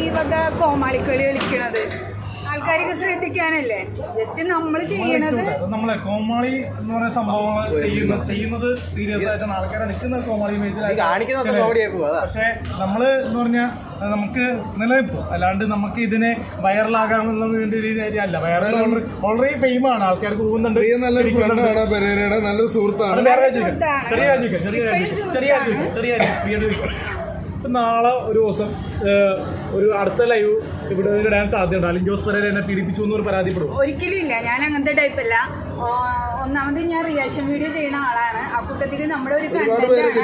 ഈ വക കോമാളിക്കളി കളിക്കണത് ആൾക്കാരൊക്കെ ശ്രദ്ധിക്കാനല്ലേ? ജസ്റ്റ് നമ്മൾ ചെയ്യണത് നമ്മളെ കോമാളി എന്ന് പറയുന്ന സംഭവങ്ങൾ ചെയ്യുന്നത് സീരിയസ് ആയിട്ടാണ് ആൾക്കാരെ നിൽക്കുന്ന കോമാളി പക്ഷെ നമ്മള് എന്ന് പറഞ്ഞാൽ നമുക്ക് നിലനിൽപ്പ് അല്ലാണ്ട് നമുക്ക് ഇതിനെ വൈറലാകാനുള്ള വേണ്ടി രീതിയല്ല. വൈറൽ ഓൾറെഡി ഫെയിമാണ്, ആൾക്കാർക്ക് പോകുന്നുണ്ട്. നല്ലൊരു സുഹൃത്താണ്. ഇപ്പം നാളെ ഒരു ദിവസം ഒരു അടുത്ത ലൈവ് ഇവിടെ ഇടാൻ സാധ്യതയുണ്ട്. അലിൻ ജോസ് പെരേര എന്നെ പീഡിപ്പിച്ചു എന്നൊരു പരാതിപ്പെടും. ഒരിക്കലും ഇല്ല, ഞാൻ അങ്ങനത്തെ ടൈപ്പല്ല. ഒന്നാമത് ഞാൻ റിയാക്ഷൻ വീഡിയോ ചെയ്യുന്ന ആളാണ്. അക്കൂട്ടത്തിൽ നമ്മുടെ ഒരു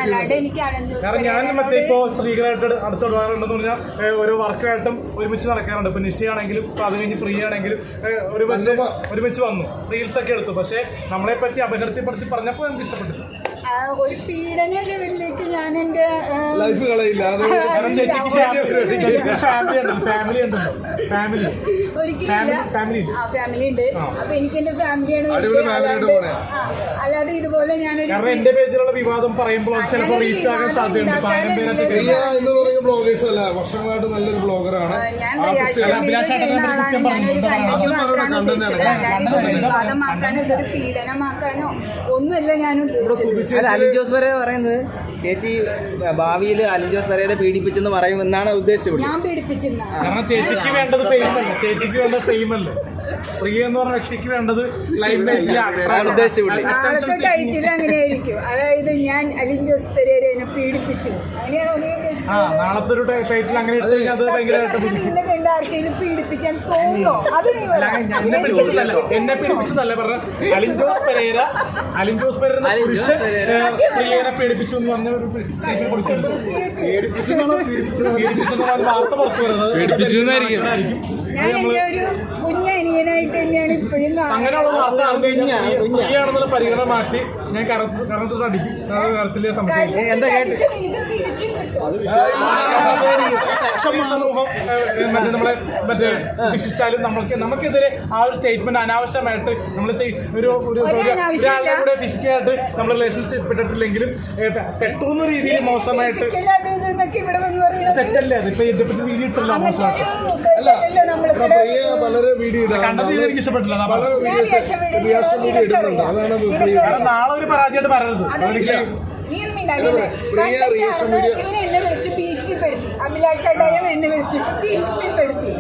അല്ലാണ്ട് എനിക്ക് അലൻ ജോസ് കാരണം ഞാൻ മറ്റേ ഇപ്പോൾ സ്ത്രീകളായിട്ട് അടുത്തിടാറുണ്ടെന്ന് പറഞ്ഞാൽ ഓരോ വർക്കായിട്ടും ഒരുമിച്ച് നടക്കാറുണ്ട്. ഇപ്പൊ നിശ്ചയാണെങ്കിലും ഇപ്പൊ അത് കഴിഞ്ഞ് പ്രിയ ആണെങ്കിലും ഒരുമിച്ച് വന്നു, റീൽസ് ഒക്കെ എടുത്തു. പക്ഷെ നമ്മളെ പറ്റി അപകടത്തിൽപ്പെടുത്തി പറഞ്ഞപ്പോൾ എനിക്ക് ഇഷ്ടപ്പെട്ടില്ല. ഒരു പീഡന ലെവലിലേക്ക് ഞാൻ എന്റെ ലൈഫ് കളയില്ല. ഫാമിലി ഉണ്ട്. അപ്പൊ എനിക്ക് എന്റെ ഫാമിലിയാണ്. അല്ലാതെ ഇതുപോലെ ഞാനൊരു എന്റെ പേജിലുള്ള വിവാദം പറയുമ്പോൾ ചിലപ്പോൾ റീച്ച് ആകാൻ സാധ്യതയുണ്ട്. ബ്ലോഗേഴ്സ് അല്ല, വർഷങ്ങളായിട്ട് നല്ലൊരു ബ്ലോഗറാണ്. വിവാദമാക്കാനോ ഇതൊരു പീഡനമാക്കാനോ ഒന്നുമല്ല ഞാൻ ഉദ്ദേശിച്ചത്. അലിൻ ജോസ് പെരേര പറയുന്നത് ചേച്ചി ഭാവിയിൽ അലിൻ ജോസ് പെരേര പീഡിപ്പിച്ചെന്ന് പറയും എന്നാണ് ഉദ്ദേശിച്ചത്. ഞാൻ പീഡിപ്പിച്ചെന്നാ. കാരണം ചേച്ചിക്ക് വേണ്ടത് ഫെയിം അല്ല, ചേച്ചിക്ക് വേണ്ടത് ഫെയിം അല്ല. പ്രിയ എന്ന് പറഞ്ഞ വ്യക്തിക്ക് വേണ്ടത് നാളത്തെ ടൈറ്റിൽ അങ്ങനെയായിരിക്കും. അതായത് ഞാൻ അലിൻ ജോസ് പെരേരനെ പീഡിപ്പിച്ചു, അങ്ങനെയാണോ നീ ഉദ്ദേശിക്കുന്നത്? നാളത്തെ ഒരു ടൈറ്റിൽ അങ്ങനെ നിന്നെ ആർക്കെങ്കിലും പീഡിപ്പിക്കാൻ തോന്നോ? അത് എന്നെ പീഡിപ്പിച്ചതല്ല പറഞ്ഞ അലിൻ ജോസ് പെരേര പുരുഷൻ പ്രിയനെ പീഡിപ്പിച്ചു എന്ന് പറഞ്ഞ ഒരു വാർത്ത പുറത്തു വരുന്നത്. ഞാൻ എന്റെ ഒരു കുഞ്ഞനിയനായിട്ട് തന്നെയാണ് ഇപ്പോഴും. അങ്ങനെയുള്ള വാർത്ത പ്രിയാണെന്നുള്ള പരിഗണന മാറ്റി ഞാൻ കറന്നത്തോട്ട് അടിക്കും. കറത്തിലെ സംശയം സമൂഹം നമ്മളെ മറ്റേ ശിക്ഷിച്ചാലും നമുക്കെതിരെ ആ ഒരു സ്റ്റേറ്റ്മെന്റ് അനാവശ്യമായിട്ട് നമ്മൾ ഒരാളുടെ കൂടെ ഫിസിക്കലായിട്ട് നമ്മൾ റിലേഷൻഷിപ്പ് ഇട്ടിട്ടില്ലെങ്കിലും പെട്ടെന്ന രീതിയിൽ മോശമായിട്ട് തെറ്റല്ലേ അത്? ഇപ്പൊ ഇതിനെപ്പറ്റി വീഡിയോ ഇട്ടില്ല മോശമായിട്ട് കണ്ടത് എനിക്ക് ഇഷ്ടപ്പെട്ടില്ല. നാളെ ഒരു പരാജയമായിട്ട് പറയരുത്. ഇവൻ എന്നെ വിളിച്ച് ഭീഷണിപ്പെടുത്തി, അഭിലാഷായിട്ടും എന്നെ വിളിച്ച് ഭീഷണിപ്പെടുത്തി,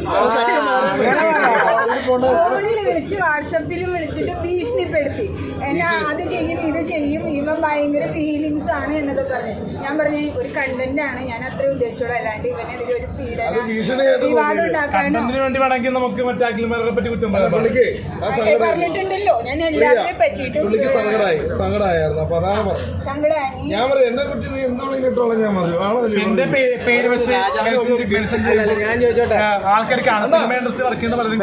ഫോണിൽ വിളിച്ച് വാട്സപ്പിലും വിളിച്ചിട്ട് ഭീഷണിപ്പെടുത്തി. എന്നെ അത് ചെയ്യും ഇത് ചെയ്യും, ഇവൻ ഭയങ്കര ഫീലിങ്സ് ആണ് എന്നൊക്കെ പറഞ്ഞു. ഞാൻ പറഞ്ഞു ഒരു കണ്ടന്റ് ആണ്, ഞാൻ അത്ര ഉദ്ദേശിച്ചോളൂ, അല്ലാണ്ട് ഇവനെതിരെ ഒരു വിവാദം ഉണ്ടാക്കാനോ വേണ്ടി വേണമെങ്കിൽ നമുക്ക് മറ്റേ അഖിൽമാരെ പറ്റി കുറ്റം പറഞ്ഞിട്ടുണ്ടല്ലോ. ഞാൻ എല്ലാവരെയും പറ്റിയിട്ടും സങ്കടമായി. ഞാൻ പറയാം എന്നെ കുറിച്ച് നീ എന്താണ് ഇട്ടോളാം. ഞാൻ പറഞ്ഞു എന്റെ പേര് വെച്ച് ഞാൻ ചോദിച്ചോട്ടെ, ആൾക്കാർക്ക് സിനിമ ഇൻഡസ്ട്രി വർക്ക് ചെയ്യുന്ന പലരും